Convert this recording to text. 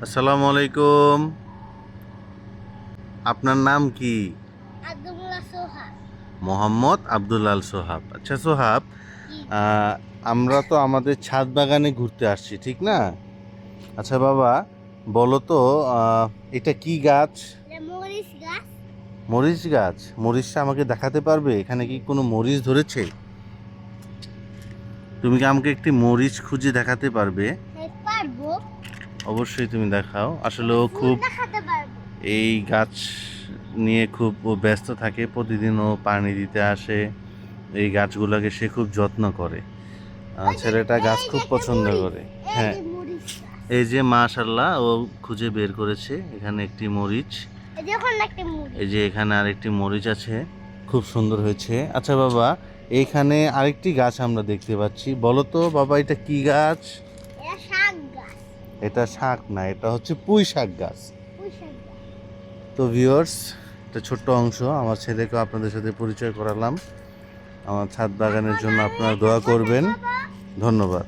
আসসালামু আলাইকুম। আপনার নাম কি? আব্দুল্লাহ সোহাগ। মোহাম্মদ আব্দুল্লাল সোহাব। আচ্ছা সোহাব, কি? আহ, আমরা তো আমাদের ছাদ বাগানে ঘুরতে আসছি, ঠিক না? আচ্ছা বাবা, বলো তো, এটা কি গাছ? এটা মরিচ গাছ। মরিচ গাছ। মরিচটা আমাকে দেখাতে পারবে? এখানে কি কোনো মরিচ ধরেছে? তুমি কি আমাকে একটি মরিচ খুঁজে দেখাতে পারবে? হ্যাঁ, পারবো। অবশ্যই তুমি দেখাও। আসলে এটা ও ফুল খুব দেখাতে পারবো। এই গাছ নিয়ে খুব ও ব্যস্ত থাকে, প্রতিদিন ও পানি দিতে আসে, এই গাছগুলোকে সে খুব যত্ন করে। ওই যে ছেলেটা গাছ এই যে খুব একটা পছন্দ মরিচ, করে। এই হ্যাঁ, যে মরিচ গাছ। এই যে মাশাল্লাহ ও খুঁজে বের করেছে এখানে একটি মরিচ। এই যে ওখানে একটা মরিচ। এই যে এখানে আরেকটি মরিচ আছে, খুব সুন্দর হয়েছে। আচ্ছা বাবা, এইখানে আরেকটি গাছ আমরা দেখতে পাচ্ছি, বলো তো বাবা এটা কি গাছ? এটা শাক গাছ। এটা শাক না, এটা হচ্ছে পুঁই শাক গাছ। পুঁই শাক গাছ। তো ভিউয়ার্স, একটা ছোট্ট অংশ আমার ছেলেকেও আপনাদের সাথে পরিচয় করালাম। আমার ছাদ বাগানের এখন জন্য আমি আপনারা একটা দোয়া কথা করবেন। বলবো। ধন্যবাদ।